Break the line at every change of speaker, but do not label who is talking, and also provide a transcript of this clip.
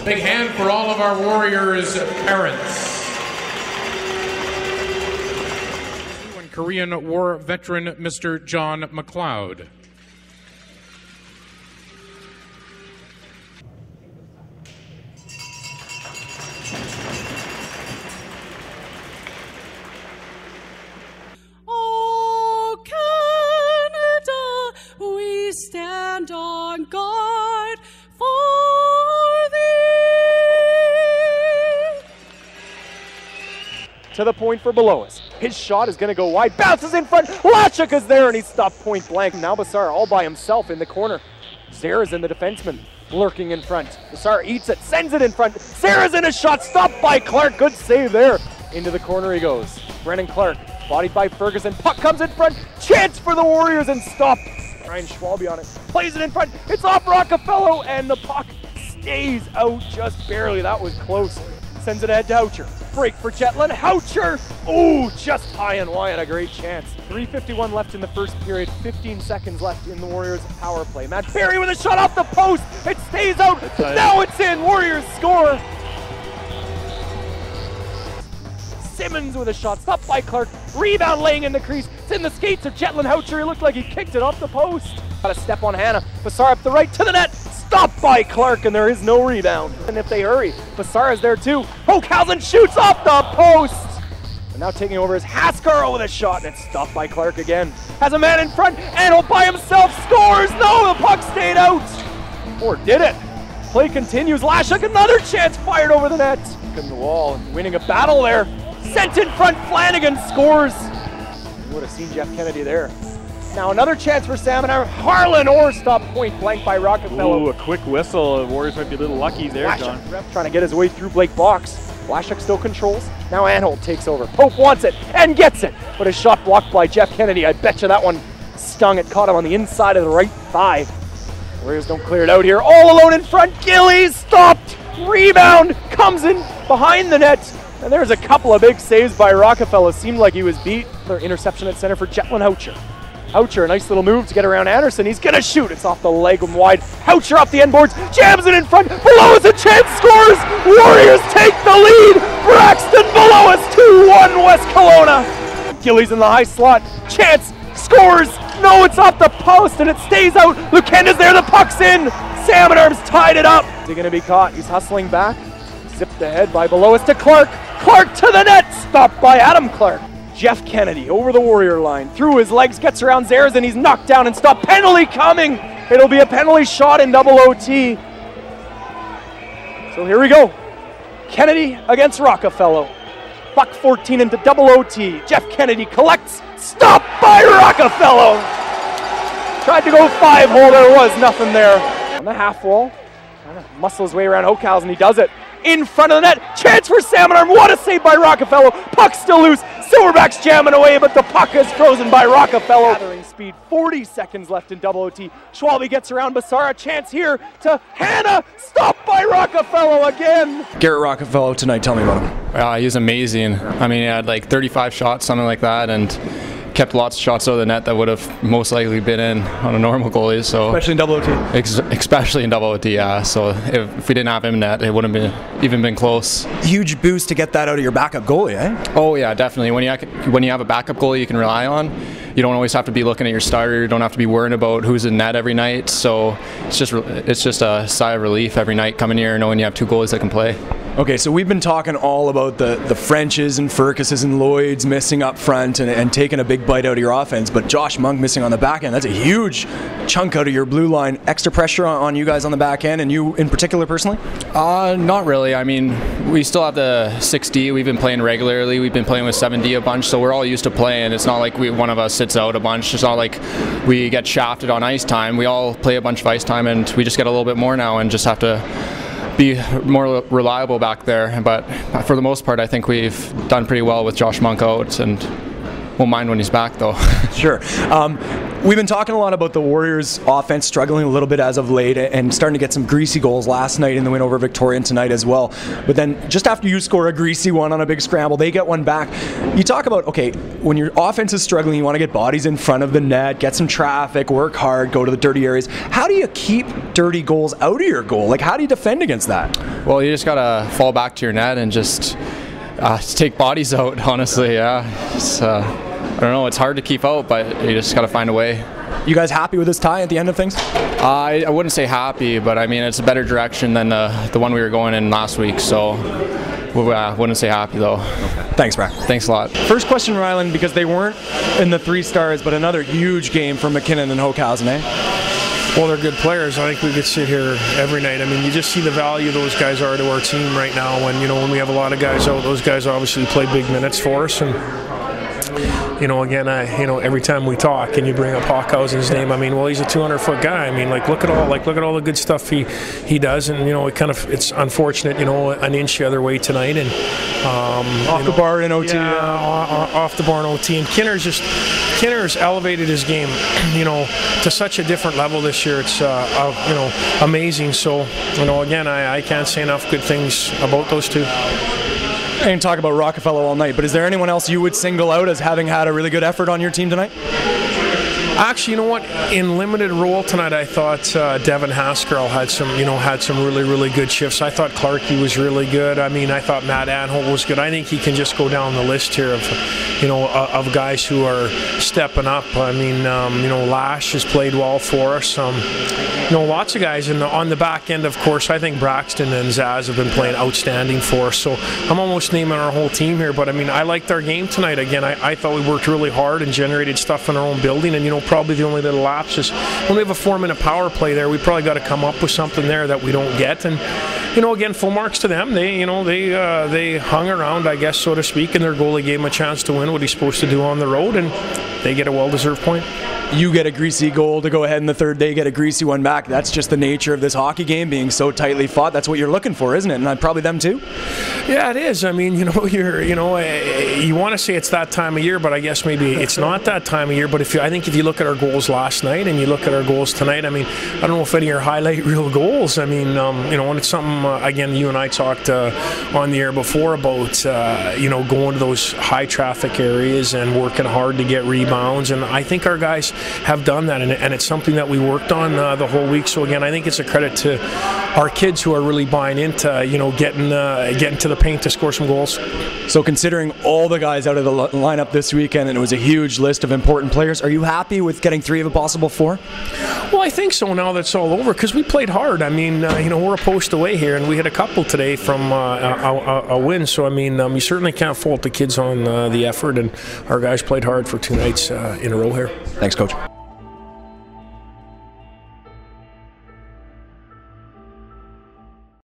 Big hand for all of our Warriors parents. Korean War veteran Mr. John McLeod.
Oh, Canada, we stand on guard for thee.
To the point for below us. His shot is going to go wide, bounces in front, Lashuk is there, and he's stopped point blank. Now Basar all by himself in the corner. Zara's in the defenseman, lurking in front. Basar eats it, sends it in front. Zara's in a shot, stopped by Clark, good save there. Into the corner he goes. Brennan Clark, bodied by Ferguson, puck comes in front, chance for the Warriors and stopped. Ryan Schwalbe on it, plays it in front, it's off Rockefeller, and the puck stays out just barely. That was close. Sends it ahead to Houcher. Break for Jetland. Houcher! Oh, just high and wide. A great chance. 3:51 left in the first period. 15 seconds left in the Warriors' power play. Matt Berry with a shot off the post. It stays out. Now it's in. Warriors score. Simmons with a shot. Stopped by Clark. Rebound laying in the crease. It's in the skates of Jetland Houcher. He looked like he kicked it off the post. Got a step on Hannah. Basar up the right to the net. Stopped by Clark, and there is no rebound. And if they hurry, Basar is there too. Hochhausen shoots off the post. And now taking over is Haskar with a shot, and it's stopped by Clark again. Has a man in front, and by himself scores. No, the puck stayed out. Or did it? Play continues. Lashuk, another chance fired over the net. In the wall, and winning a battle there. Sent in front, Flanagan scores. You would have seen Jeff Kennedy there. Now another chance for Salmon. Harlan Orr stopped point blank by Rockefeller.
Ooh, a quick whistle. The Warriors might be a little lucky there, John.
Ref trying to get his way through Blake box. Lashuk still controls. Now Anholt takes over. Pope wants it and gets it. But a shot blocked by Jeff Kennedy. I bet you that one stung. It caught him on the inside of the right thigh. Warriors don't clear it out here. All alone in front. Gillies stopped. Rebound comes in behind the net. And there's a couple of big saves by Rockefeller. Seemed like he was beat. Another interception at center for Jetland Houcher. Houcher, a nice little move to get around Anderson. He's gonna shoot. It's off the leg and wide. Houcher off the end boards, jams it in front. Below us, a chance, scores. Warriors take the lead. Braxton below us, 2-1 West Kelowna. Gillies in the high slot. Chance, scores. No, it's off the post and it stays out. Lukenda's there, the puck's in. Salmon Arms tied it up. Is he gonna be caught? He's hustling back. Zipped ahead by below us to Clark. Clark to the net. Stopped by Adam Clark. Jeff Kennedy over the Warrior line, through his legs, gets around Zares, and he's knocked down and stopped. Penalty coming! It'll be a penalty shot in double OT. So here we go. Kennedy against Rockefeller. Buck 14 into double OT. Jeff Kennedy collects, stopped by Rockefeller! Tried to go 5-hole, there was nothing there. On the half wall, trying to muscle his way around Hochhausen, he does it. In front of the net, chance for Salmon Arm, what a save by Rockefeller. Puck still loose, Silverbacks jamming away, but the puck is frozen by Rockefeller. Gathering speed, 40 seconds left in double OT. Schwalbe gets around Basar, a chance here to Hannah, stopped by Rockefeller again.
Garrett Rockefeller tonight, tell me about him.
He was amazing. I mean, he had like 35 shots, something like that, and kept lots of shots out of the net that would have most likely been in on a normal goalie. So
especially in double OT.
Especially in double OT, yeah. So if we didn't have him in net, it wouldn't have even been close.
Huge boost to get that out of your backup goalie, eh?
Oh yeah, definitely. When you have a backup goalie you can rely on, you don't always have to be looking at your starter. You don't have to be worrying about who's in net every night. So it's just a sigh of relief every night coming here knowing you have two goalies that can play.
Okay, so we've been talking all about the Frenches and Furcuses and Lloyds missing up front and taking a big bite out of your offense, but Josh Monk missing on the back end, that's a huge chunk out of your blue line. Extra pressure on you guys on the back end, and you in particular personally?
Not really. I mean, we still have the 6D. We've been playing regularly. We've been playing with 7D a bunch, so we're all used to playing. It's not like one of us sits out a bunch. It's not like we get shafted on ice time. We all play a bunch of ice time, and we just get a little bit more now and just have to be more reliable back there. But for the most part, I think we've done pretty well with Josh Monk out, and won't mind when he's back though.
Sure. We've been talking a lot about the Warriors' offense struggling a little bit as of late and starting to get some greasy goals last night in the win over Victoria and tonight as well. But then just after you score a greasy one on a big scramble, they get one back. You talk about, okay, when your offense is struggling, you want to get bodies in front of the net, get some traffic, work hard, go to the dirty areas. How do you keep dirty goals out of your goal? Like, how do you defend against that?
Well, you just got to fall back to your net and just take bodies out, honestly, yeah. I don't know, it's hard to keep out, but you just got to find a way.
You guys happy with this tie at the end of things?
I wouldn't say happy, but I mean, it's a better direction than the one we were going in last week, so wouldn't say happy though.
Okay. Thanks, Brad.
Thanks a lot.
First question, Ryland, because they weren't in the 3 stars, but another huge game from McKinnon and Hokhausen, eh?
Well, they're good players. I think we could sit here every night. I mean, you just see the value those guys are to our team right now. When when we have a lot of guys out, those guys obviously play big minutes for us. And again, every time we talk and you bring up Hawkhausen's name, I mean, well, he's a 200-foot guy. I mean, look at all the good stuff he does, and it's unfortunate, an inch the other way tonight, and
off the bar in OT.
Yeah, off the bar in OT, and Kinner's elevated his game, to such a different level this year. It's amazing. So, again, I can't say enough good things about those two.
I didn't talk about Rockefeller all night, but is there anyone else you would single out as having had a really good effort on your team tonight?
Actually, you know what? In limited role tonight, I thought Devin Haskell had some really, really good shifts. I thought Clarkey was really good. I mean, I thought Matt Anholt was good. I think he can just go down the list here of guys who are stepping up. I mean, Lash has played well for us. Lots of guys on the back end. Of course, I think Braxton and Zaz have been playing outstanding for us. So I'm almost naming our whole team here. But I mean, I liked our game tonight. Again, I thought we worked really hard and generated stuff in our own building. And probably the only little lapse is when we have a 4-minute power play there, we probably got to come up with something there that we don't get. And again, full marks to them. They hung around, I guess, so to speak, and their goalie gave him a chance to win what he's supposed to do on the road, and they get a well-deserved point.
You get a greasy goal to go ahead in the third day, get a greasy one back. That's just the nature of this hockey game being so tightly fought. That's what you're looking for, isn't it? And probably them too?
Yeah, it is. I mean, you want to say it's that time of year, but I guess maybe it's not that time of year. But I think if you look at our goals last night and you look at our goals tonight, I mean, I don't know if any are highlight reel goals. I mean, and it's something, again, you and I talked on the air before about, going to those high traffic areas and working hard to get rebounds. And I think our guys have done that, and it's something that we worked on the whole week. So again, I think it's a credit to our kids who are really buying into getting to the paint to score some goals.
So considering all the guys out of the lineup this weekend, and it was a huge list of important players, are you happy with getting 3 of a possible 4?
Well, I think so now that's all over, because we played hard. I mean, we're a post away here, and we had a couple today from a win. So I mean, you certainly can't fault the kids on the effort, and our guys played hard for 2 nights in a row here.
Thanks, Coach.